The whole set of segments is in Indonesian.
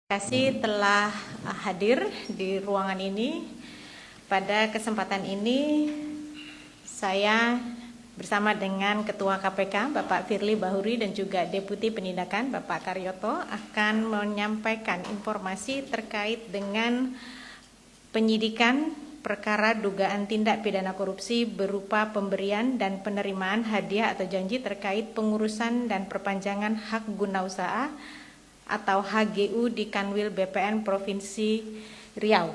Terima kasih telah hadir di ruangan ini. Pada kesempatan ini saya bersama dengan Ketua KPK Bapak Firly Bahuri dan juga Deputi Penindakan Bapak Karyoto akan menyampaikan informasi terkait dengan penyidikan perkara dugaan tindak pidana korupsi berupa pemberian dan penerimaan hadiah atau janji terkait pengurusan dan perpanjangan hak guna usaha atau HGU di Kanwil BPN Provinsi Riau.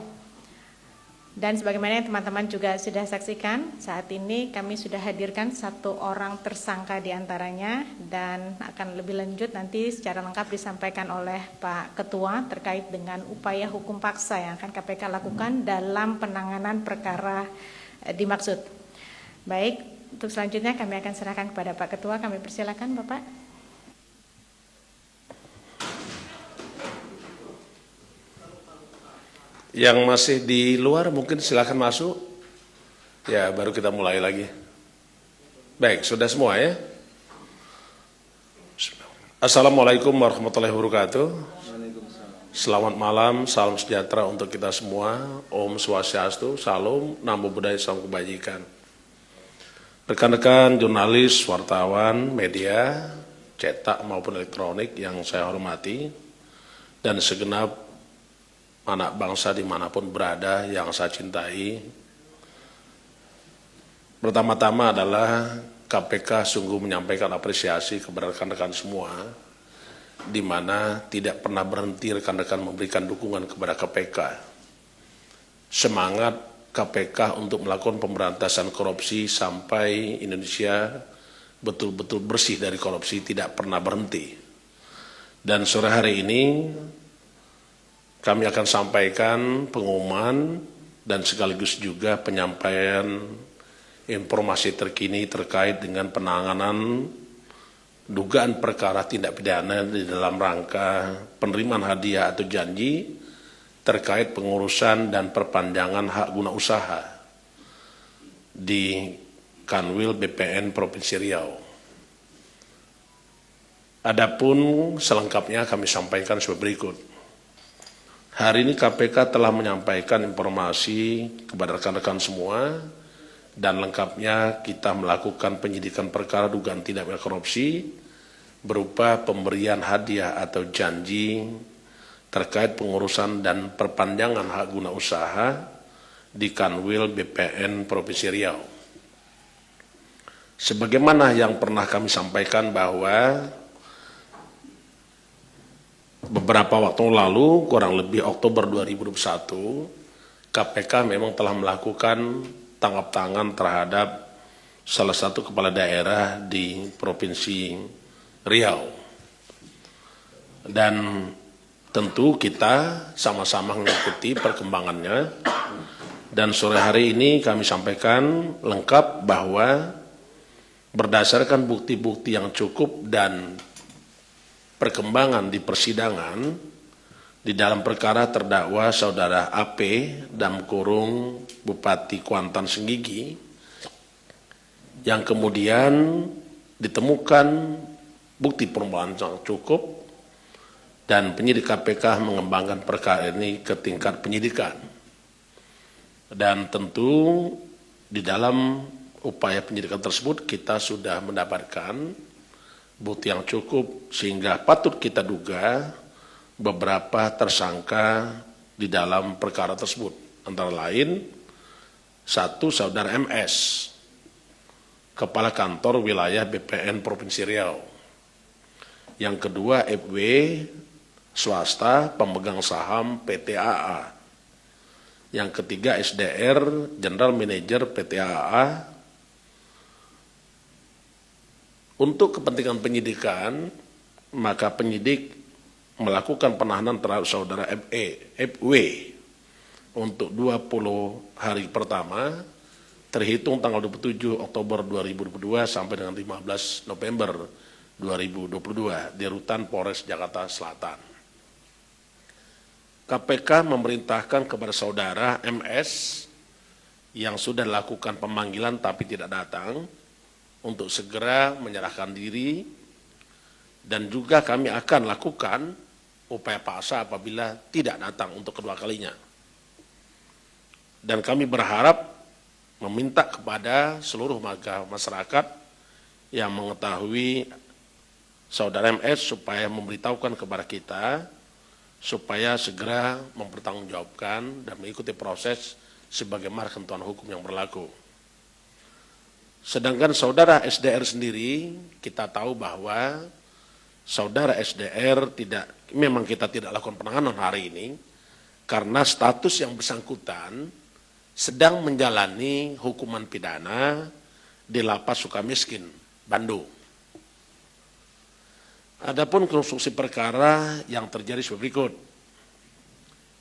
Dan sebagaimana yang teman-teman juga sudah saksikan, saat ini kami sudah hadirkan 1 orang tersangka diantaranya dan akan lebih lanjut nanti secara lengkap disampaikan oleh Pak Ketua terkait dengan upaya hukum paksa yang akan KPK lakukan dalam penanganan perkara dimaksud. Baik, untuk selanjutnya kami akan serahkan kepada Pak Ketua. Kami persilakan Bapak. Yang masih di luar mungkin silakan masuk. Ya, baru kita mulai lagi. Baik, sudah semua ya? Assalamualaikum warahmatullahi wabarakatuh. Selamat malam, salam sejahtera untuk kita semua. Om Swastiastu, Salam, Namo Buddhaya, Salam Kebajikan. Rekan-rekan jurnalis, wartawan, media, cetak maupun elektronik yang saya hormati, dan segenap anak bangsa dimanapun berada yang saya cintai. Pertama-tama adalah KPK sungguh menyampaikan apresiasi kepada rekan-rekan semua, di mana tidak pernah berhenti rekan-rekan memberikan dukungan kepada KPK. Semangat KPK untuk melakukan pemberantasan korupsi sampai Indonesia betul-betul bersih dari korupsi tidak pernah berhenti. Dan sore hari ini kami akan sampaikan pengumuman dan sekaligus juga penyampaian informasi terkini terkait dengan penanganan dugaan perkara tindak pidana di dalam rangka penerimaan hadiah atau janji terkait pengurusan dan perpanjangan hak guna usaha di Kanwil BPN Provinsi Riau. Adapun selengkapnya kami sampaikan sebagai berikut. Hari ini KPK telah menyampaikan informasi kepada rekan-rekan semua dan lengkapnya kita melakukan penyidikan perkara dugaan tindak pidana korupsi berupa pemberian hadiah atau janji terkait pengurusan dan perpanjangan hak guna usaha di Kanwil BPN Provinsi Riau. Sebagaimana yang pernah kami sampaikan bahwa beberapa waktu lalu, kurang lebih Oktober 2021, KPK memang telah melakukan tangkap tangan terhadap salah satu kepala daerah di Provinsi Riau. Dan tentu kita sama-sama mengikuti perkembangannya. Dan sore hari ini kami sampaikan lengkap bahwa berdasarkan bukti-bukti yang cukup dan perkembangan di persidangan di dalam perkara terdakwa saudara AP Dam Kurung Bupati Kuantan Senggigi yang kemudian ditemukan bukti permulaan yang cukup dan penyidik KPK mengembangkan perkara ini ke tingkat penyidikan. Dan tentu di dalam upaya penyidikan tersebut kita sudah mendapatkan bukti yang cukup sehingga patut kita duga beberapa tersangka di dalam perkara tersebut. Antara lain, 1 saudara MS, Kepala Kantor Wilayah BPN Provinsi Riau. Yang kedua FW, swasta pemegang saham PT AA. Yang ketiga SDR, General Manager PT AA. Untuk kepentingan penyidikan, maka penyidik melakukan penahanan terhadap saudara FW untuk 20 hari pertama, terhitung tanggal 27 Oktober 2022 sampai dengan 15 November 2022 di Rutan Polres Jakarta Selatan. KPK memerintahkan kepada saudara MS yang sudah lakukan pemanggilan tapi tidak datang untuk segera menyerahkan diri, dan juga kami akan lakukan upaya paksa apabila tidak datang untuk kedua kalinya. Dan kami berharap meminta kepada seluruh masyarakat yang mengetahui saudara MS supaya memberitahukan kepada kita supaya segera mempertanggungjawabkan dan mengikuti proses sebagaimana ketentuan hukum yang berlaku. Sedangkan saudara SDR sendiri, kita tahu bahwa saudara SDR memang kita tidak lakukan penahanan hari ini karena status yang bersangkutan sedang menjalani hukuman pidana di Lapas Sukamiskin, Bandung. Adapun konstruksi perkara yang terjadi sebagai berikut.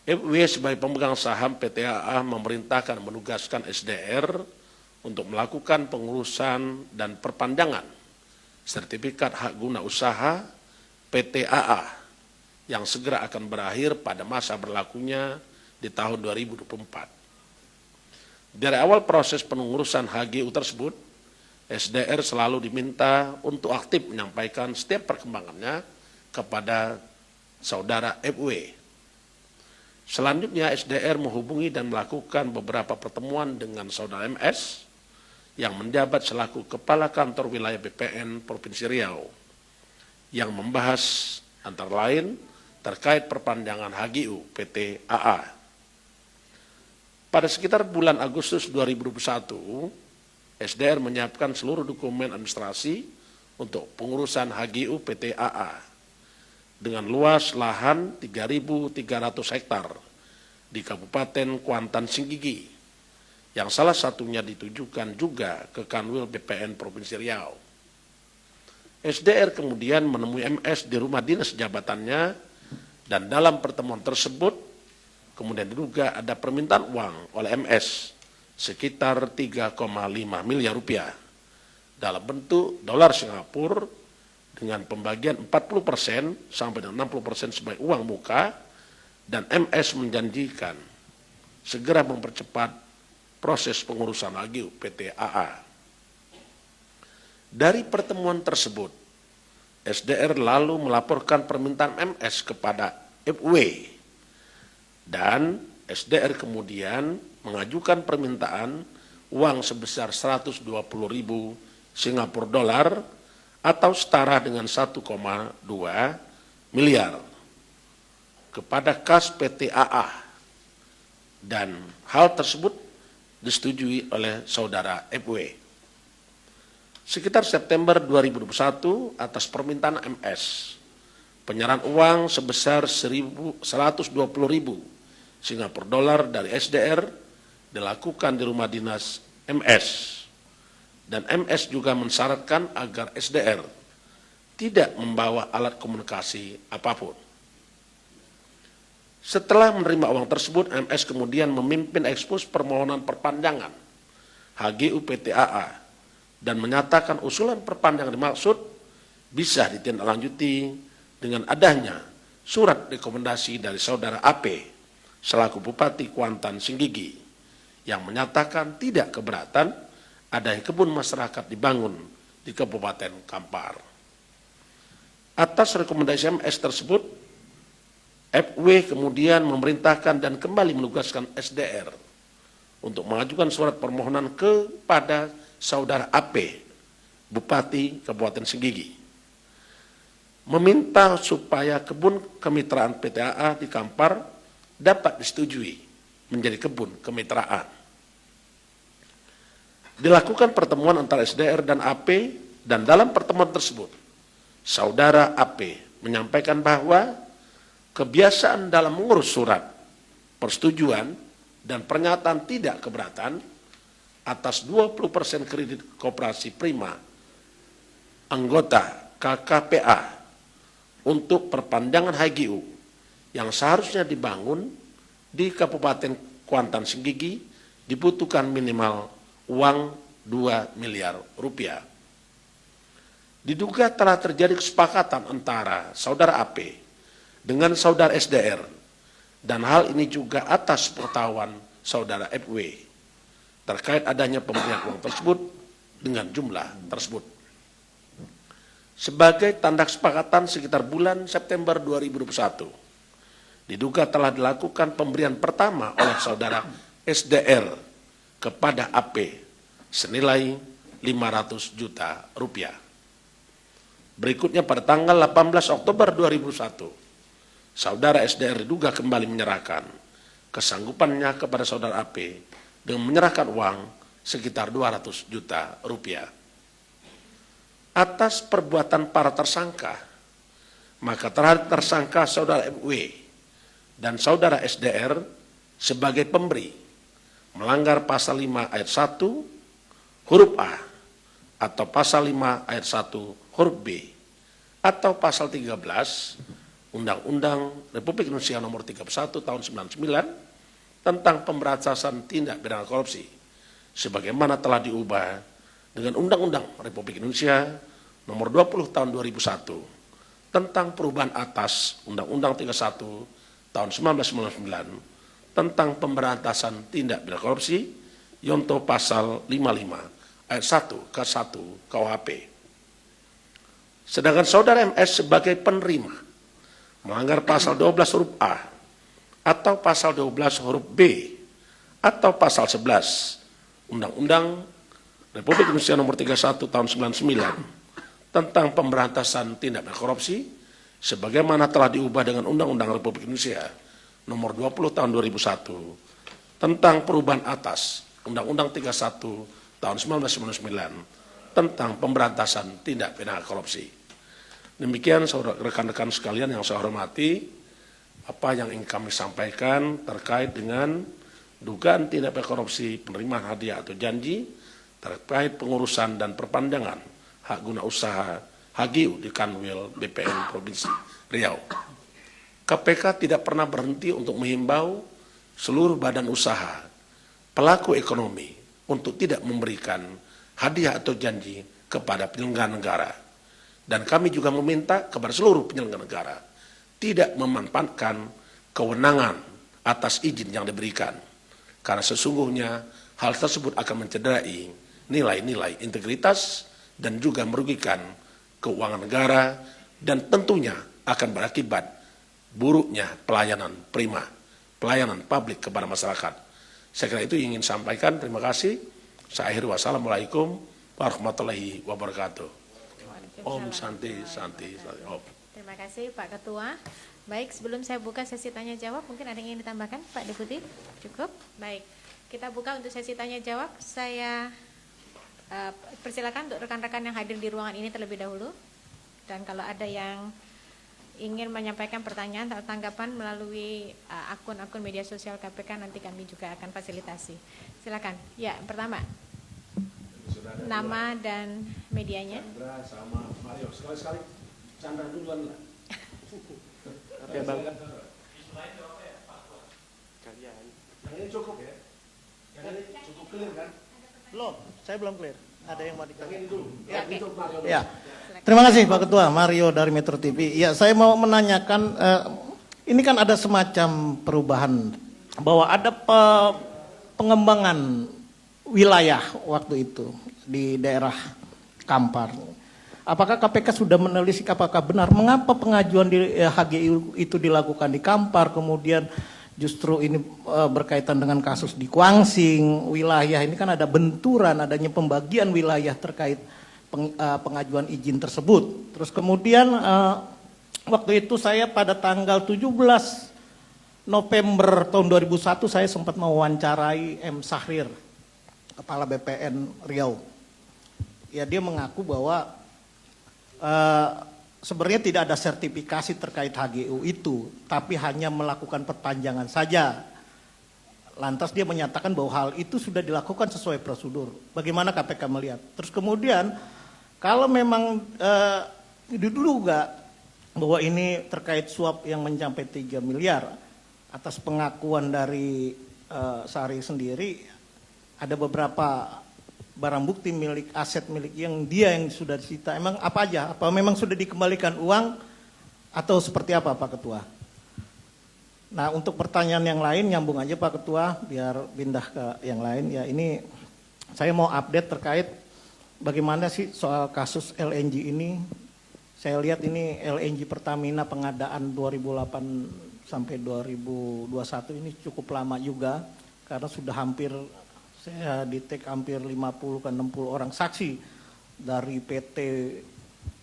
FW sebagai pemegang saham PT AA memerintahkan menugaskan SDR untuk melakukan pengurusan dan perpanjangan sertifikat hak guna usaha PT AA yang segera akan berakhir pada masa berlakunya di tahun 2024. Dari awal proses pengurusan HGU tersebut, SDR selalu diminta untuk aktif menyampaikan setiap perkembangannya kepada saudara FW. Selanjutnya SDR menghubungi dan melakukan beberapa pertemuan dengan saudara MS yang menjabat selaku Kepala Kantor Wilayah BPN Provinsi Riau yang membahas antara lain terkait perpanjangan HGU PT AA. Pada sekitar bulan Agustus 2021, SDR menyiapkan seluruh dokumen administrasi untuk pengurusan HGU PT AA dengan luas lahan 3.300 hektar di Kabupaten Kuantan Singgigi, yang salah satunya ditujukan juga ke Kanwil BPN Provinsi Riau. SDR kemudian menemui MS di rumah dinas jabatannya dan dalam pertemuan tersebut kemudian diduga ada permintaan uang oleh MS sekitar 3,5 miliar rupiah dalam bentuk dolar Singapura dengan pembagian 40% sampai dengan 60% sebagai uang muka, dan MS menjanjikan segera mempercepat proses pengurusan HGU PT AA. Dari pertemuan tersebut, SDR lalu melaporkan permintaan MS kepada FW, dan SDR kemudian mengajukan permintaan uang sebesar 120.000 Singapura dolar atau setara dengan 1,2 miliar kepada kas PT AA, dan hal tersebut disetujui oleh saudara FW. Sekitar September 2021 atas permintaan MS, penyerahan uang sebesar 120.000 Singapura dolar dari SDR dilakukan di rumah dinas MS. Dan MS juga mensyaratkan agar SDR tidak membawa alat komunikasi apapun. Setelah menerima uang tersebut, MS kemudian memimpin ekspos permohonan perpanjangan HGU PT AA dan menyatakan usulan perpanjangan dimaksud bisa ditindaklanjuti dengan adanya surat rekomendasi dari saudara AP selaku Bupati Kuantan Singgigi yang menyatakan tidak keberatan adanya kebun masyarakat dibangun di Kabupaten Kampar. Atas rekomendasi MS tersebut, FW kemudian memerintahkan dan kembali menugaskan SDR untuk mengajukan surat permohonan kepada saudara AP, Bupati Kabupaten Singgigi, meminta supaya kebun kemitraan PT AA di Kampar dapat disetujui menjadi kebun kemitraan. Dilakukan pertemuan antara SDR dan AP, dan dalam pertemuan tersebut saudara AP menyampaikan bahwa kebiasaan dalam mengurus surat persetujuan dan pernyataan tidak keberatan atas 20% kredit koperasi prima anggota KKPA untuk perpanjangan HGU yang seharusnya dibangun di Kabupaten Kuantan Singgigi dibutuhkan minimal uang 2 miliar rupiah. Diduga telah terjadi kesepakatan antara saudara AP dengan saudara SDR, dan hal ini juga atas pengetahuan saudara FW terkait adanya pemberian uang tersebut dengan jumlah tersebut. sebagai tanda kesepakatan sekitar bulan September 2021. Diduga telah dilakukan pemberian pertama oleh saudara SDR kepada AP senilai 500 juta rupiah. Berikutnya pada tanggal 18 Oktober 2001, saudara SDR diduga kembali menyerahkan kesanggupannya kepada saudara AP dengan menyerahkan uang sekitar 200 juta rupiah. Atas perbuatan para tersangka, maka terhadap tersangka saudara MW dan saudara SDR sebagai pemberi melanggar pasal 5 ayat 1 huruf A atau pasal 5 ayat 1 huruf B atau pasal 13 Undang-Undang Republik Indonesia nomor 31 tahun 99 tentang pemberantasan tindak pidana korupsi sebagaimana telah diubah dengan Undang-Undang Republik Indonesia nomor 20 tahun 2001 tentang perubahan atas Undang-Undang 31 tahun 1999 tentang pemberantasan tindak pidana korupsi yonto pasal 55 ayat 1 ke 1 KUHP. Sedangkan saudara MS sebagai penerima melanggar pasal 12 huruf A atau pasal 12 huruf B atau pasal 11 Undang-Undang Republik Indonesia nomor 31 tahun 99 tentang pemberantasan tindak pidana korupsi sebagaimana telah diubah dengan Undang-Undang Republik Indonesia nomor 20 tahun 2001 tentang perubahan atas Undang-Undang 31 tahun 1999 tentang pemberantasan tindak pidana korupsi. Demikian rekan-rekan sekalian yang saya hormati, apa yang ingin kami sampaikan terkait dengan dugaan tindak pidana korupsi, penerimaan hadiah atau janji terkait pengurusan dan perpanjangan hak guna usaha HGU di Kanwil BPN Provinsi Riau. KPK tidak pernah berhenti untuk menghimbau seluruh badan usaha, pelaku ekonomi untuk tidak memberikan hadiah atau janji kepada penyelenggara negara. Dan kami juga meminta kepada seluruh penyelenggara negara tidak memanfaatkan kewenangan atas izin yang diberikan. Karena sesungguhnya hal tersebut akan mencederai nilai-nilai integritas dan juga merugikan keuangan negara dan tentunya akan berakibat buruknya pelayanan prima, pelayanan publik kepada masyarakat. Saya kira itu ingin sampaikan. Terima kasih. Saya akhiri. Wassalamualaikum warahmatullahi wabarakatuh. Om Santi Santi. Om. Terima kasih Pak Ketua. Baik, sebelum saya buka sesi tanya jawab, mungkin ada yang ingin ditambahkan Pak Deputi? Cukup? Baik, kita buka untuk sesi tanya jawab. Saya persilakan untuk rekan-rekan yang hadir di ruangan ini terlebih dahulu. Dan kalau ada yang ingin menyampaikan pertanyaan atau tanggapan melalui akun-akun media sosial KPK, nanti kami juga akan fasilitasi. Silakan. Ya, pertama. Nama dan medianya. Chandra sama Mario. Sekali-sekali Chandra duluan lah. Ya, Bang. Yang ini cukup ya? Yang ini cukup clear kan? Belum, saya belum clear. Ada yang mau ditanya? Yang ini dulu. Ya. Yang itu Mario dulu. Ya. Terima kasih Pak Ketua, Mario dari Metro TV. Ya, saya mau menanyakan, ini kan ada semacam perubahan bahwa ada pengembangan wilayah waktu itu di daerah Kampar. Apakah KPK sudah menelisik apakah benar mengapa pengajuan di HGU itu dilakukan di Kampar, kemudian justru ini berkaitan dengan kasus di Kuangsing, wilayah ini kan ada benturan, adanya pembagian wilayah terkait pengajuan izin tersebut. Terus kemudian waktu itu saya pada tanggal 17 November tahun 2001 saya sempat mewawancarai M. Sahrir, Kepala BPN Riau. Ya, dia mengaku bahwa sebenarnya tidak ada sertifikasi terkait HGU itu, tapi hanya melakukan perpanjangan saja. Lantas dia menyatakan bahwa hal itu sudah dilakukan sesuai prosedur. Bagaimana KPK melihat? Terus kemudian kalau memang diduga bahwa ini terkait suap yang mencapai 3 miliar atas pengakuan dari Sahrir sendiri, ada beberapa barang bukti milik aset milik yang sudah disita. Emang apa aja? Apa memang sudah dikembalikan uang atau seperti apa Pak Ketua? Nah, untuk pertanyaan yang lain nyambung aja Pak Ketua biar pindah ke yang lain. Ya, ini saya mau update terkait bagaimana sih soal kasus LNG ini Saya lihat ini LNG Pertamina pengadaan 2008 sampai 2021 ini cukup lama juga, karena sudah hampir, saya detek hampir 50 ke 60 orang saksi dari PT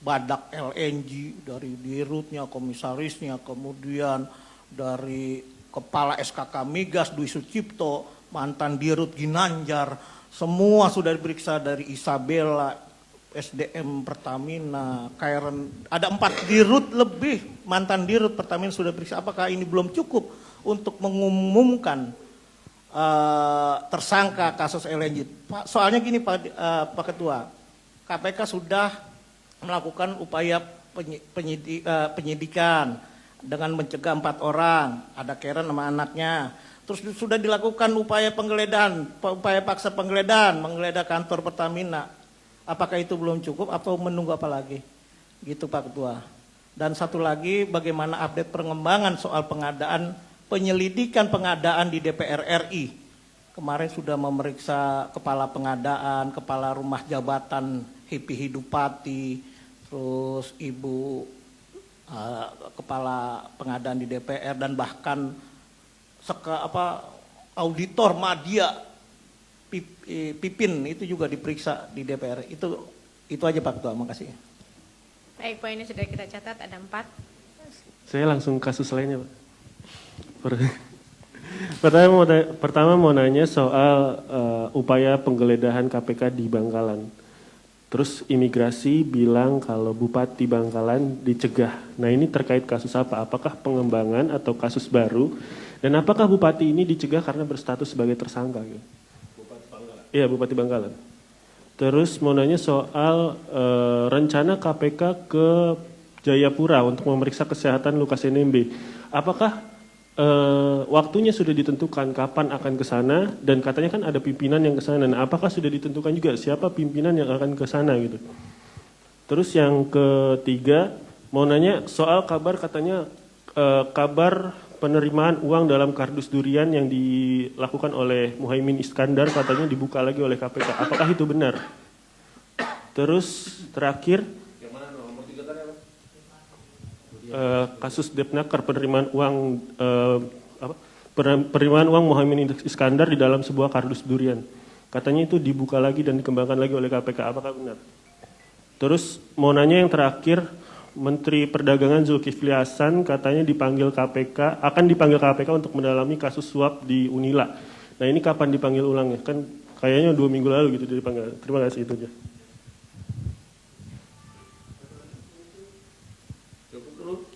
Badak LNG, dari dirutnya, komisarisnya, kemudian dari Kepala SKK Migas Dwi Sucipto, mantan Dirut Ginanjar, semua sudah diperiksa, dari Isabella, SDM Pertamina, Kairen, ada 4 dirut lebih, mantan dirut Pertamina sudah diperiksa. Apakah ini belum cukup untuk mengumumkan tersangka kasus LNG? Soalnya gini Pak Ketua, KPK sudah melakukan upaya penyidikan dengan mencegah 4 orang, ada Karen sama anaknya. Terus sudah dilakukan upaya penggeledahan, upaya paksa penggeledahan, menggeledah kantor Pertamina. Apakah itu belum cukup atau menunggu apa lagi? Gitu Pak Ketua. Dan satu lagi, bagaimana update pengembangan soal penyelidikan pengadaan di DPR RI. Kemarin sudah memeriksa kepala pengadaan, kepala rumah jabatan Hipi Hidupati, terus ibu kepala pengadaan di DPR, dan bahkan auditor Madya Pipin itu juga diperiksa di DPR. Itu aja Pak Ketua, makasih. Baik, poinnya sudah kita catat, ada 4. Saya langsung kasus lainnya, Pak. Pertama mau nanya soal upaya penggeledahan KPK di Bangkalan. Terus imigrasi bilang kalau Bupati Bangkalan dicegah. Nah ini terkait kasus apa? Apakah pengembangan atau kasus baru? Dan apakah Bupati ini dicegah karena berstatus sebagai tersangka? Gitu? Iya, Bupati Bangkalan. Terus mau nanya soal rencana KPK ke Jayapura untuk memeriksa kesehatan Lukas NMB. Apakah waktunya sudah ditentukan kapan akan ke sana, dan katanya kan ada pimpinan yang ke sana. Nah, apakah sudah ditentukan juga siapa pimpinan yang akan ke sana gitu? Terus yang ketiga mau nanya soal kabar, katanya kabar penerimaan uang dalam kardus durian yang dilakukan oleh Muhaimin Iskandar katanya dibuka lagi oleh KPK. Apakah itu benar? Terus terakhir, kasus Depnaker penerimaan uang penerimaan uang Muhaimin Iskandar di dalam sebuah kardus durian. Katanya itu dibuka lagi dan dikembangkan lagi oleh KPK. Apakah benar? Terus mau nanya yang terakhir, Menteri Perdagangan Zulkifli Hasan katanya akan dipanggil KPK untuk mendalami kasus suap di Unila. Nah ini kapan dipanggil ulang ya? Kan kayaknya 2 minggu lalu gitu dipanggil. Terima kasih, itu aja.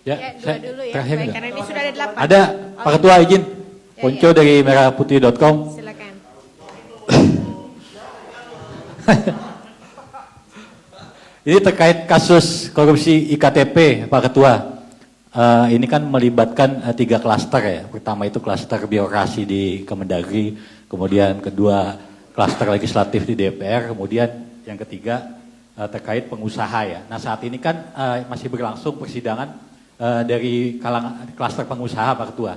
Ya, dua dulu ya. Terakhir Baik, karena ini sudah ada 8. Ada Pak Ketua izin. Ponco dari merahputih.com. Silakan. Ini terkait kasus korupsi IKTP, Pak Ketua. Ini kan melibatkan 3 klaster ya. Pertama itu klaster birokrasi di Kemendagri, kemudian kedua klaster legislatif di DPR, kemudian yang ketiga terkait pengusaha ya. Nah saat ini kan masih berlangsung persidangan dari kalangan klaster pengusaha, Pak Ketua.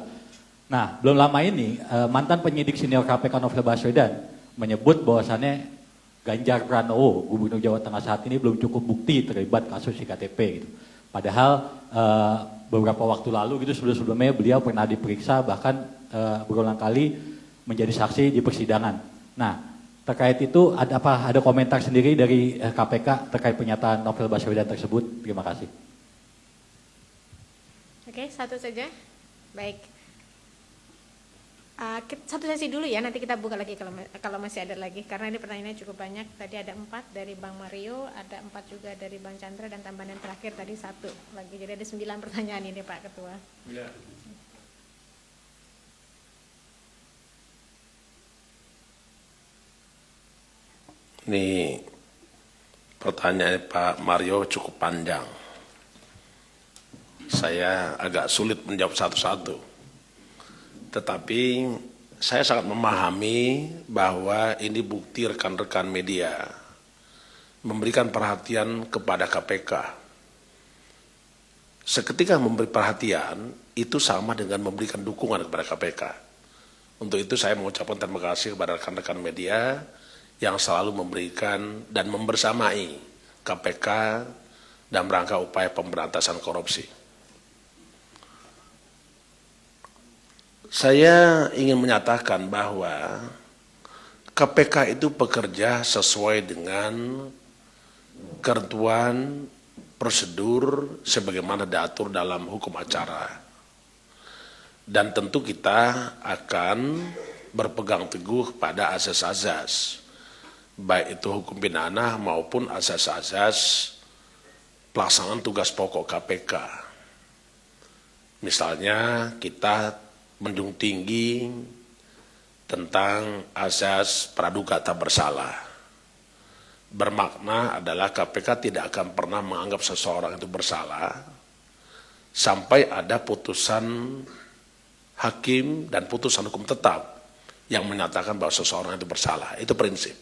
Nah belum lama ini mantan penyidik senior KPK Novel Baswedan menyebut bahwasannya Ganjar Pranowo, Gubernur Jawa Tengah saat ini belum cukup bukti terlibat kasus IKTP gitu. Padahal beberapa waktu lalu gitu sebelumnya beliau pernah diperiksa, bahkan berulang kali menjadi saksi di persidangan. Nah terkait itu ada komentar sendiri dari KPK terkait pernyataan Novel Baswedan tersebut? Terima kasih. Oke, satu saja. Baik. Satu sesi dulu ya, nanti kita buka lagi kalau masih ada lagi, karena ini pertanyaannya cukup banyak. Tadi ada 4 dari Bang Mario, ada 4 juga dari Bang Chandra, dan tambahan yang terakhir tadi 1 lagi. Jadi ada 9 pertanyaan ini Pak Ketua. Ya. Ini pertanyaan Pak Mario cukup panjang. Saya agak sulit menjawab satu-satu. Tetapi saya sangat memahami bahwa ini bukti rekan-rekan media memberikan perhatian kepada KPK. Seketika memberi perhatian, itu sama dengan memberikan dukungan kepada KPK. Untuk itu saya mengucapkan terima kasih kepada rekan-rekan media yang selalu memberikan dan membersamai KPK dalam rangka upaya pemberantasan korupsi. Saya ingin menyatakan bahwa KPK itu bekerja sesuai dengan ketentuan prosedur sebagaimana diatur dalam hukum acara. Dan tentu kita akan berpegang teguh pada asas-asas, baik itu hukum pidana maupun asas-asas pelaksanaan tugas pokok KPK. Misalnya kita menjunjung tinggi tentang asas praduga tak bersalah. Bermakna adalah KPK tidak akan pernah menganggap seseorang itu bersalah sampai ada putusan hakim dan putusan hukum tetap yang menyatakan bahwa seseorang itu bersalah. Itu prinsip.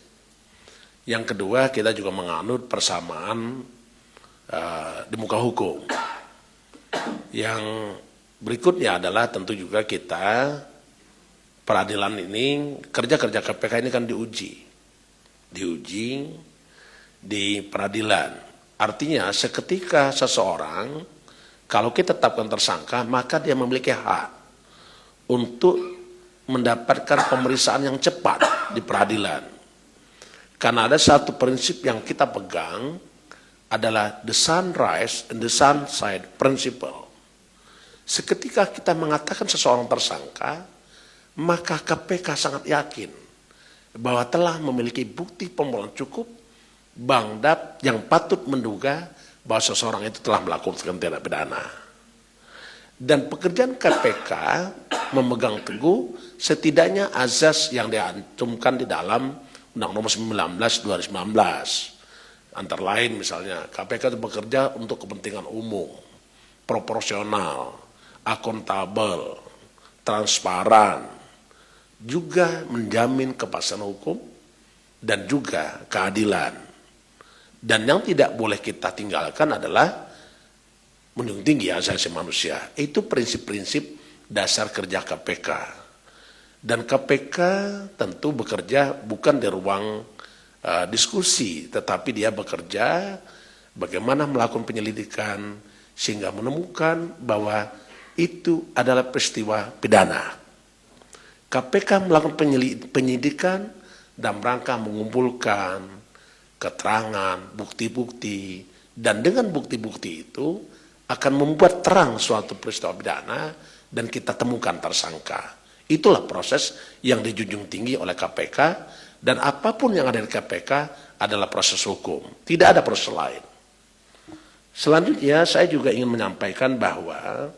Yang kedua, kita juga menganut persamaan di muka hukum. Yang berikutnya adalah tentu juga kita peradilan ini, kerja-kerja KPK ini kan diuji di peradilan. Artinya seketika seseorang kalau kita tetapkan tersangka, maka dia memiliki hak untuk mendapatkan pemeriksaan yang cepat di peradilan. Karena ada satu prinsip yang kita pegang adalah the sunrise and the sunset principle. Seketika kita mengatakan seseorang tersangka, maka KPK sangat yakin bahwa telah memiliki bukti pembelaan cukup bangdap yang patut menduga bahwa seseorang itu telah melakukan tindak pidana. Dan pekerjaan KPK memegang teguh setidaknya azas yang diantumkan di dalam Undang Nomor 19 2019. Antara lain misalnya KPK itu bekerja untuk kepentingan umum, proporsional, akuntabel, transparan, juga menjamin kepastian hukum dan juga keadilan. Dan yang tidak boleh kita tinggalkan adalah menjunjung tinggi asasi manusia. Itu prinsip-prinsip dasar kerja KPK. Dan KPK tentu bekerja bukan di ruang diskusi, tetapi dia bekerja bagaimana melakukan penyelidikan sehingga menemukan bahwa itu adalah peristiwa pidana. KPK melakukan penyidikan dalam rangka mengumpulkan keterangan, bukti-bukti, dan dengan bukti-bukti itu akan membuat terang suatu peristiwa pidana dan kita temukan tersangka. Itulah proses yang dijunjung tinggi oleh KPK, dan apapun yang ada di KPK adalah proses hukum. Tidak ada proses lain. Selanjutnya saya juga ingin menyampaikan bahwa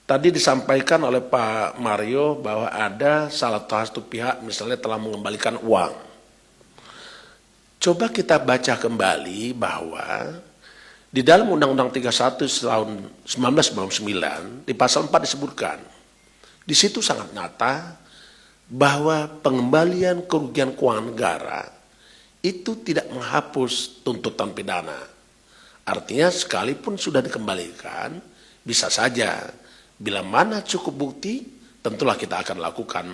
tadi disampaikan oleh Pak Mario bahwa ada salah satu pihak misalnya telah mengembalikan uang. Coba kita baca kembali bahwa di dalam Undang-Undang 31 tahun 1999 di pasal 4 disebutkan, di situ sangat nyata bahwa pengembalian kerugian keuangan negara itu tidak menghapus tuntutan pidana. Artinya sekalipun sudah dikembalikan, bisa saja bila mana cukup bukti, tentulah kita akan lakukan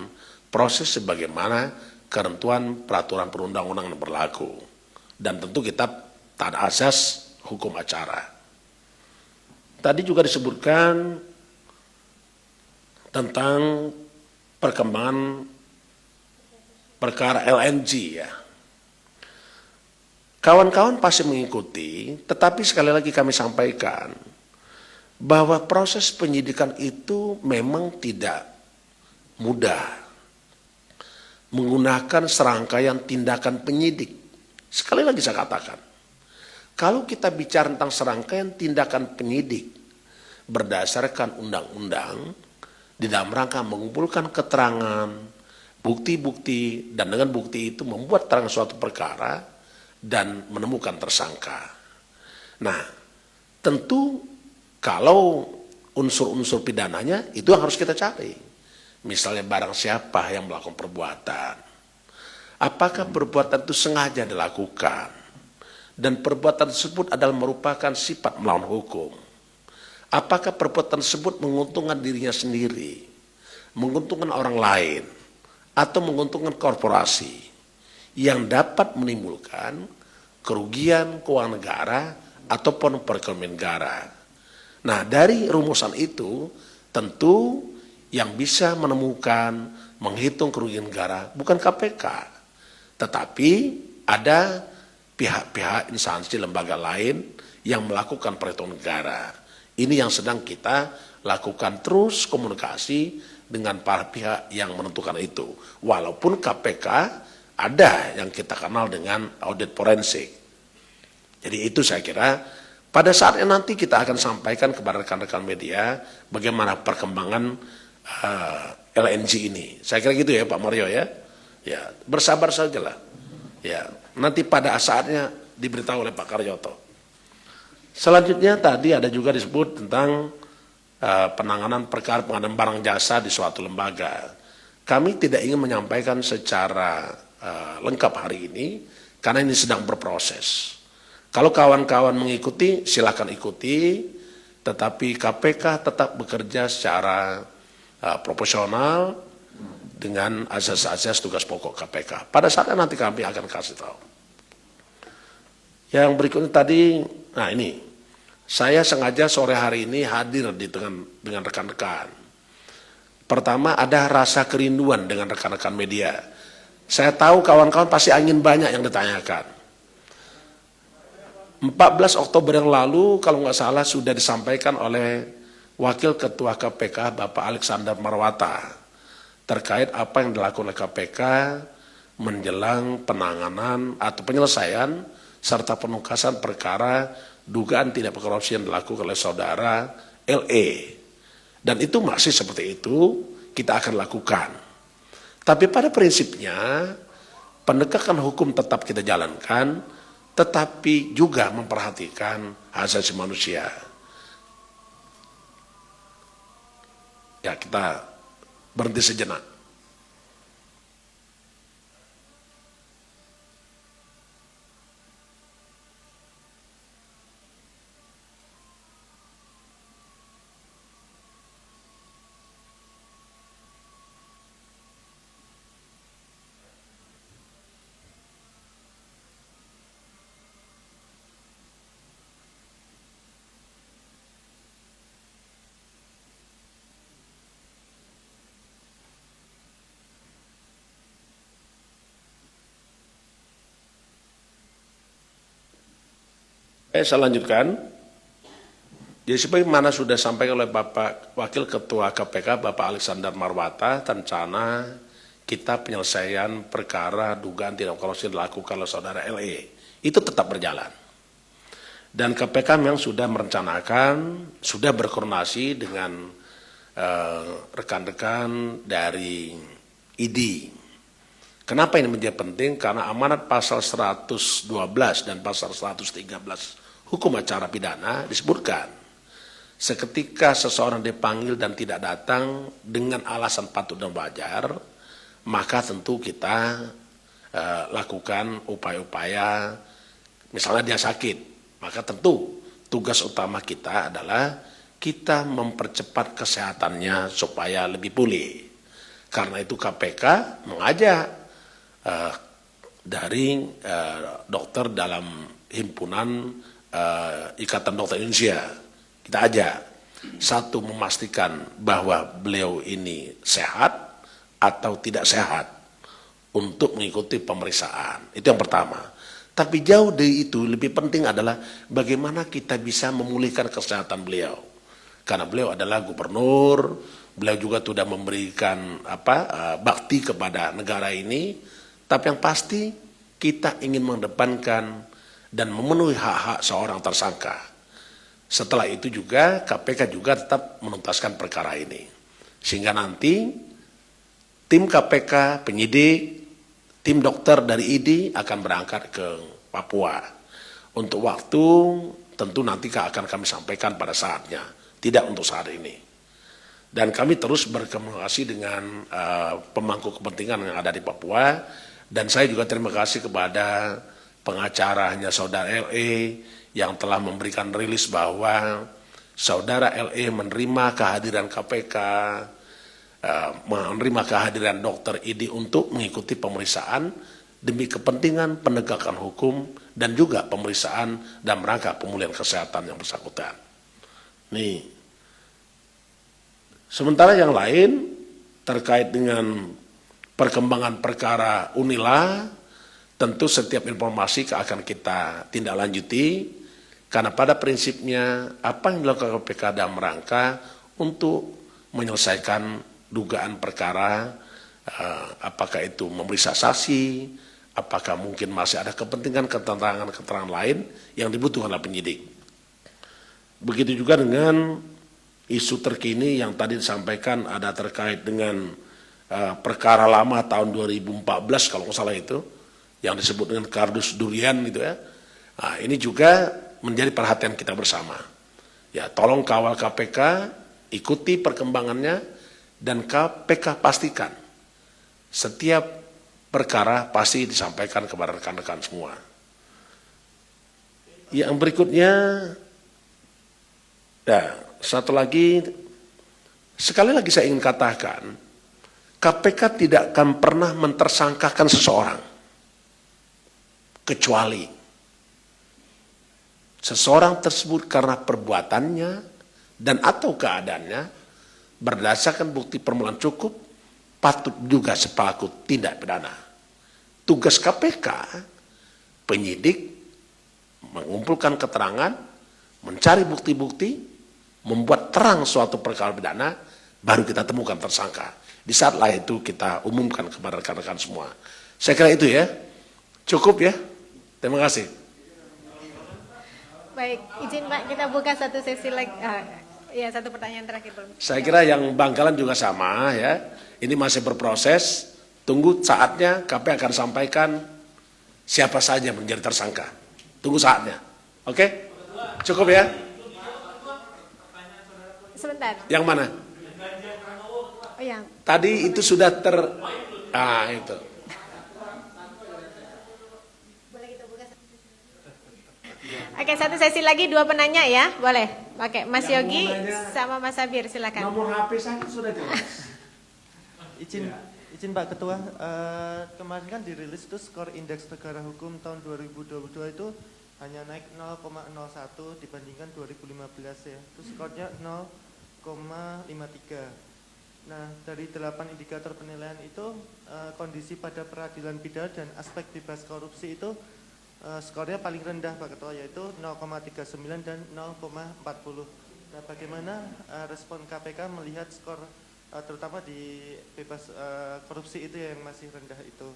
proses sebagaimana ketentuan peraturan perundang-undangan yang berlaku. Dan tentu kita taat asas hukum acara. Tadi juga disebutkan tentang perkembangan perkara LNG ya. Kawan-kawan pasti mengikuti, tetapi sekali lagi kami sampaikan bahwa proses penyidikan itu memang tidak mudah. Menggunakan serangkaian tindakan penyidik. Sekali lagi saya katakan, kalau kita bicara tentang serangkaian tindakan penyidik berdasarkan undang-undang di dalam rangka mengumpulkan keterangan, bukti-bukti, dan dengan bukti itu membuat terang suatu perkara dan menemukan tersangka. Nah, tentu kalau unsur-unsur pidananya itu yang harus kita cari. Misalnya barang siapa yang melakukan perbuatan. Apakah perbuatan itu sengaja dilakukan? Dan perbuatan tersebut adalah merupakan sifat melawan hukum. Apakah perbuatan tersebut menguntungkan dirinya sendiri, menguntungkan orang lain, atau menguntungkan korporasi yang dapat menimbulkan kerugian keuangan negara, ataupun perekonomian negara. Nah, dari rumusan itu tentu yang bisa menemukan, menghitung kerugian negara bukan KPK, tetapi ada pihak-pihak instansi lembaga lain yang melakukan perhitungan negara. Ini yang sedang kita lakukan terus komunikasi dengan para pihak yang menentukan itu. Walaupun KPK ada yang kita kenal dengan audit forensik. Jadi itu saya kira pada saatnya nanti kita akan sampaikan kepada rekan-rekan media bagaimana perkembangan LNG ini. Saya kira gitu ya Pak Mario ya. Ya, bersabar sajalah. Ya, nanti pada saatnya diberitahu oleh Pak Karyoto. Selanjutnya tadi ada juga disebut tentang penanganan perkara pengadaan barang jasa di suatu lembaga. Kami tidak ingin menyampaikan secara lengkap hari ini karena ini sedang berproses. Kalau kawan-kawan mengikuti silakan ikuti, tetapi KPK tetap bekerja secara proporsional dengan asas-asas tugas pokok KPK. Pada saatnya nanti kami akan kasih tahu. Yang berikutnya tadi, nah ini, saya sengaja sore hari ini hadir dengan rekan-rekan. Pertama ada rasa kerinduan dengan rekan-rekan media. Saya tahu kawan-kawan pasti ingin banyak yang ditanyakan. 14 Oktober yang lalu kalau nggak salah sudah disampaikan oleh Wakil Ketua KPK Bapak Alexander Marwata terkait apa yang dilakukan oleh KPK menjelang penanganan atau penyelesaian serta penuntasan perkara dugaan tindak korupsi yang dilakukan oleh saudara LE. Dan itu masih seperti itu kita akan lakukan. Tapi pada prinsipnya penegakan hukum tetap kita jalankan, tetapi juga memperhatikan hak asasi manusia. Ya, kita berhenti sejenak. Saya lanjutkan. Jadi sebagaimana sudah disampaikan oleh Bapak Wakil Ketua KPK Bapak Alexander Marwata, rencana kita penyelesaian perkara dugaan tindak korupsi dilakukan oleh saudara LE itu tetap berjalan. Dan KPK memang sudah merencanakan, sudah berkoordinasi dengan rekan-rekan dari ID. Kenapa ini menjadi penting? Karena amanat pasal 112 dan pasal 113 hukum acara pidana disebutkan seketika seseorang dipanggil dan tidak datang dengan alasan patut dan wajar, maka tentu kita lakukan upaya-upaya, misalnya dia sakit, maka tentu tugas utama kita adalah kita mempercepat kesehatannya supaya lebih pulih. Karena itu KPK mengajak dari dokter dalam himpunan Ikatan Dokter Indonesia, kita ajak satu memastikan bahwa beliau ini sehat atau tidak sehat untuk mengikuti pemeriksaan. Itu yang pertama. Tapi jauh dari itu lebih penting adalah bagaimana kita bisa memulihkan kesehatan beliau. Karena beliau adalah gubernur, beliau juga sudah memberikan bakti kepada negara ini. Tapi yang pasti kita ingin mengedepankan dan memenuhi hak-hak seorang tersangka. Setelah itu juga KPK juga tetap menuntaskan perkara ini. Sehingga nanti tim KPK, penyidik, tim dokter dari ID akan berangkat ke Papua. Untuk waktu tentu nanti akan kami sampaikan pada saatnya, tidak untuk saat ini. Dan kami terus berkomunikasi dengan pemangku kepentingan yang ada di Papua. Dan saya juga terima kasih kepada pengacaranya saudara LE yang telah memberikan rilis bahwa saudara LE menerima kehadiran KPK, menerima kehadiran dokter ID untuk mengikuti pemeriksaan demi kepentingan penegakan hukum dan juga pemeriksaan dan rangka pemulihan kesehatan yang bersangkutan. Nih, sementara yang lain terkait dengan perkembangan perkara Unila, tentu setiap informasi akan kita tindak lanjuti, karena pada prinsipnya apa yang dilakukan KPK dalam rangka untuk menyelesaikan dugaan perkara, apakah itu memeriksa saksi, apakah mungkin masih ada kepentingan keterangan lain yang dibutuhkan oleh penyidik. Begitu juga dengan isu terkini yang tadi disampaikan ada terkait dengan perkara lama tahun 2014 kalau nggak salah itu, yang disebut dengan kardus durian gitu ya. Nah, ini juga menjadi perhatian kita bersama. Ya, tolong kawal KPK, ikuti perkembangannya, dan KPK pastikan setiap perkara pasti disampaikan kepada rekan-rekan semua. Yang berikutnya, ya, satu lagi, sekali lagi saya ingin katakan, KPK tidak akan pernah mentersangkakan seseorang, kecuali seseorang tersebut karena perbuatannya dan atau keadaannya berdasarkan bukti permulaan cukup patut juga sepelaku tindak pidana. Tugas KPK, penyidik, mengumpulkan keterangan, mencari bukti-bukti, membuat terang suatu perkara pidana, baru kita temukan tersangka. Di saatlah itu kita umumkan kepada rekan-rekan semua. Saya kira itu ya, cukup ya. Terima kasih. Baik, izin Pak, kita buka satu sesi lagi. Ya, satu pertanyaan terakhir belum. Saya kira yang Bangkalan juga sama ya. Ini masih berproses. Tunggu saatnya KPK akan sampaikan siapa saja menjadi tersangka. Tunggu saatnya. Oke? Cukup ya? Sebentar. Yang mana? Oh, yang Tadi itu sudah itu. Oke, satu sesi lagi, 2 penanya ya, boleh. Oke, Mas Yogi sama Mas Sabir, silakan. Nomor HP saya sudah jelas. Izin Pak Ketua, kemarin kan dirilis itu skor indeks negara hukum tahun 2022 itu hanya naik 0,01 dibandingkan 2015 ya. Itu skornya 0,53. Nah, dari 8 indikator penilaian itu kondisi pada peradilan pidana dan aspek bebas korupsi itu skornya paling rendah Pak Ketua, yaitu 0,39 dan 0,40. Nah, bagaimana respon KPK melihat skor terutama di bebas korupsi itu yang masih rendah itu?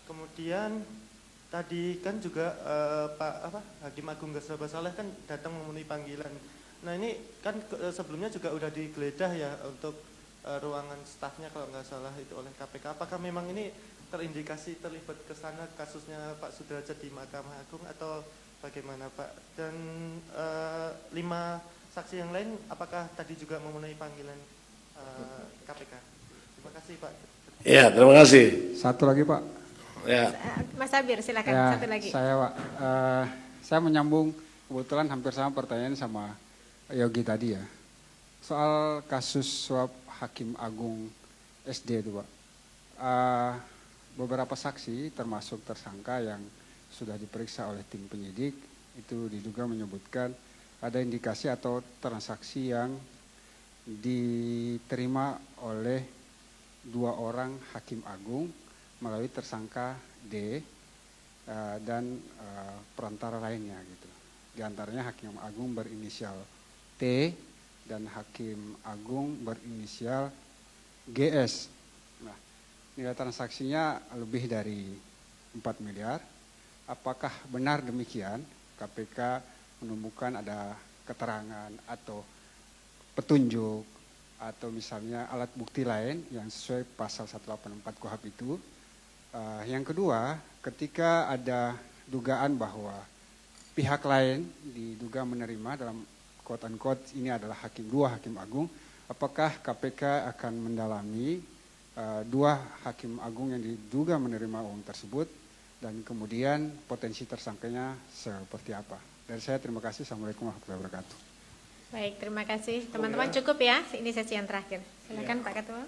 Kemudian tadi kan juga Hakim Agung Ghazal Basaleh kan datang memenuhi panggilan. Nah, ini kan sebelumnya juga udah digeledah ya untuk ruangan stafnya kalau nggak salah itu oleh KPK. Apakah memang ini terindikasi terlibat ke sana kasusnya Pak Sudrajat di Mahkamah Agung atau bagaimana Pak? Dan 5 saksi yang lain apakah tadi juga memenuhi panggilan KPK? Terima kasih Pak. Ya, terima kasih. Satu lagi Pak. Ya. Mas Sabir, silakan. Ya, Satu lagi. saya Pak, saya menyambung kebetulan hampir sama pertanyaan sama Yogi tadi ya. Soal kasus suap Hakim Agung SD itu Pak. Beberapa saksi termasuk tersangka yang sudah diperiksa oleh tim penyidik itu diduga menyebutkan ada indikasi atau transaksi yang diterima oleh 2 orang Hakim Agung melalui tersangka D dan perantara lainnya gitu. Di antaranya Hakim Agung berinisial T dan Hakim Agung berinisial GS. Nah, nilai transaksinya lebih dari 4 miliar. Apakah benar demikian? KPK menemukan ada keterangan atau petunjuk atau misalnya alat bukti lain yang sesuai pasal 184 KUHP itu. Yang kedua, ketika ada dugaan bahwa pihak lain diduga menerima dalam quote unquote ini adalah dua hakim agung, apakah KPK akan mendalami 2 hakim agung yang diduga menerima uang tersebut dan kemudian potensi tersangkanya seperti apa? Dari saya terima kasih. Assalamualaikum warahmatullahi wabarakatuh. Baik, terima kasih. Teman-teman cukup ya, ini sesi yang terakhir. Silakan Pak Ketua.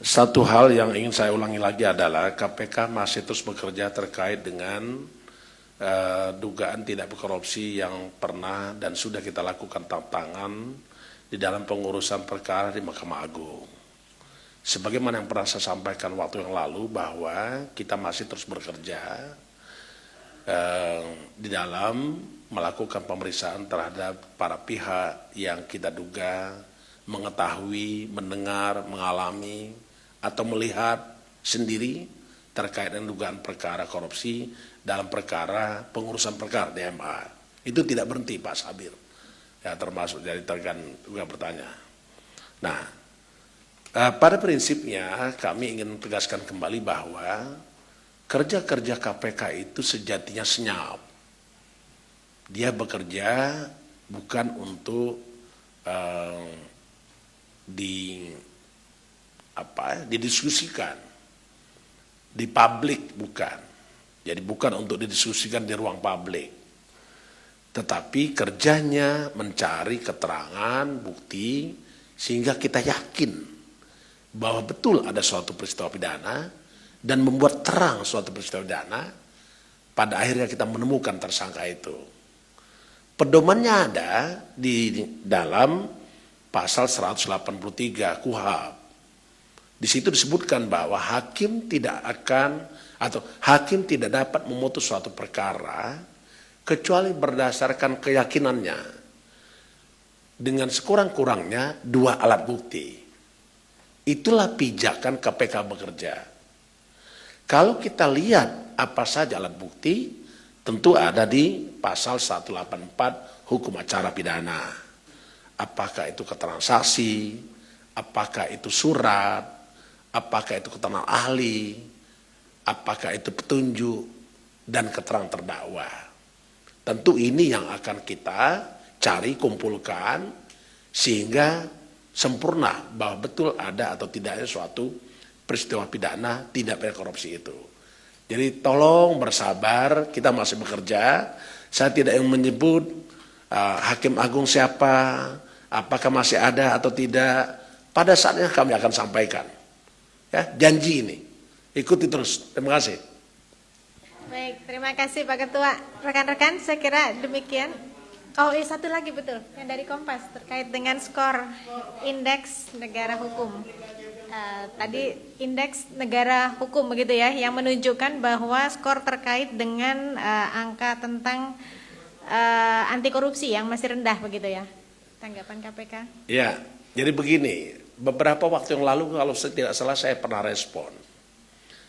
Satu hal yang ingin saya ulangi lagi adalah KPK masih terus bekerja terkait dengan dugaan tindak korupsi yang pernah dan sudah kita lakukan tantangan di dalam pengurusan perkara di Mahkamah Agung. Sebagaimana yang pernah saya sampaikan waktu yang lalu bahwa kita masih terus bekerja di dalam melakukan pemeriksaan terhadap para pihak yang kita duga mengetahui, mendengar, mengalami, atau melihat sendiri terkait dengan dugaan perkara korupsi dalam perkara pengurusan perkara DMA. Itu tidak berhenti Pak Sabir. Ya, termasuk dari terkan juga bertanya. Nah, pada prinsipnya kami ingin tegaskan kembali bahwa kerja-kerja KPK itu sejatinya senyap. Dia bekerja bukan untuk didiskusikan di publik, bukan. Jadi bukan untuk didiskusikan di ruang publik, tetapi kerjanya mencari keterangan, bukti, sehingga kita yakin bahwa betul ada suatu peristiwa pidana dan membuat terang suatu peristiwa pidana. Pada akhirnya kita menemukan tersangka itu. Pedomannya ada di dalam pasal 183 KUHP. Di situ disebutkan bahwa hakim tidak dapat memutus suatu perkara kecuali berdasarkan keyakinannya dengan sekurang-kurangnya 2 alat bukti. Itulah pijakan KPK bekerja. Kalau kita lihat apa saja alat bukti, tentu ada di pasal 184 hukum acara pidana. Apakah itu keterangan saksi, apakah itu surat, apakah itu keterangan ahli, apakah itu petunjuk, dan keterangan terdakwa. Tentu ini yang akan kita cari, kumpulkan, sehingga sempurna bahwa betul ada atau tidaknya suatu peristiwa pidana tindak pidana korupsi itu. Jadi tolong bersabar, kita masih bekerja. Saya tidak ingin menyebut Hakim Agung siapa, apakah masih ada atau tidak. Pada saatnya kami akan sampaikan. Ya, janji ini. Ikuti terus. Terima kasih. Baik, terima kasih Pak Ketua. Rekan-rekan, saya kira demikian. Oh, satu lagi betul, yang dari Kompas terkait dengan skor indeks negara hukum. Tadi indeks negara hukum begitu ya, yang menunjukkan bahwa skor terkait dengan angka tentang anti korupsi yang masih rendah begitu ya. Tanggapan KPK? Ya, jadi begini, beberapa waktu yang lalu kalau tidak salah saya pernah respon.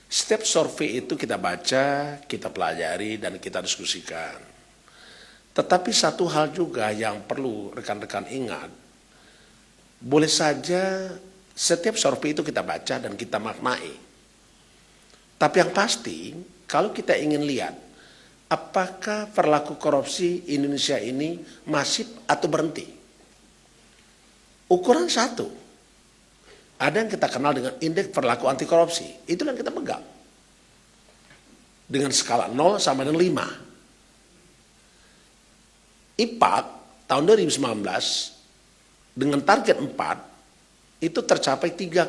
Setiap survei itu kita baca, kita pelajari, dan kita diskusikan. Tetapi satu hal juga yang perlu rekan-rekan ingat, boleh saja setiap survei itu kita baca dan kita maknai. Tapi yang pasti, kalau kita ingin lihat, apakah perilaku korupsi Indonesia ini masif atau berhenti? Ukuran satu, ada yang kita kenal dengan indeks perilaku anti korupsi, itulah yang kita pegang. Dengan skala 0 sampai dengan 5. IPAK tahun 2019 dengan target 4 itu tercapai 3,74.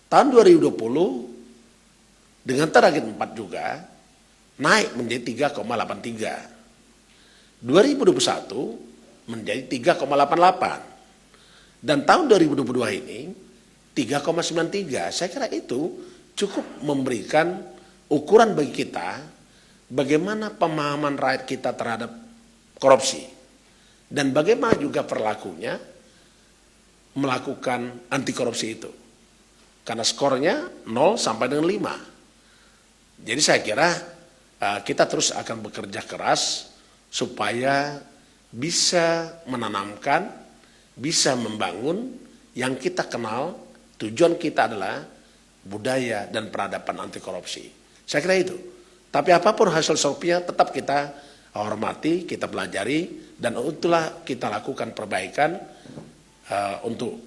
Tahun 2020 dengan target 4 juga naik menjadi 3,83. 2021 menjadi 3,88. Dan tahun 2022 ini 3,93. Saya kira itu cukup memberikan ukuran bagi kita bagaimana pemahaman rakyat kita terhadap korupsi dan bagaimana juga perilakunya melakukan anti korupsi itu. Karena skornya 0 sampai dengan 5. Jadi saya kira kita terus akan bekerja keras supaya bisa menanamkan, bisa membangun yang kita kenal, tujuan kita adalah budaya dan peradaban anti korupsi. Saya kira itu. Tapi apapun hasil surveinya tetap kita hormati, kita pelajari, dan itulah kita lakukan perbaikan untuk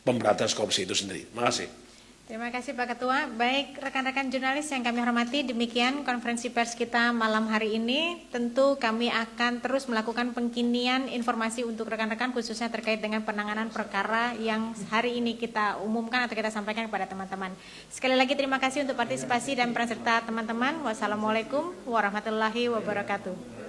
pemberantasan korupsi itu sendiri. Terima kasih. Terima kasih Pak Ketua. Baik rekan-rekan jurnalis yang kami hormati, demikian konferensi pers kita malam hari ini. Tentu kami akan terus melakukan pengkinian informasi untuk rekan-rekan khususnya terkait dengan penanganan perkara yang hari ini kita umumkan atau kita sampaikan kepada teman-teman. Sekali lagi terima kasih untuk partisipasi dan peran serta teman-teman. Wassalamualaikum warahmatullahi wabarakatuh.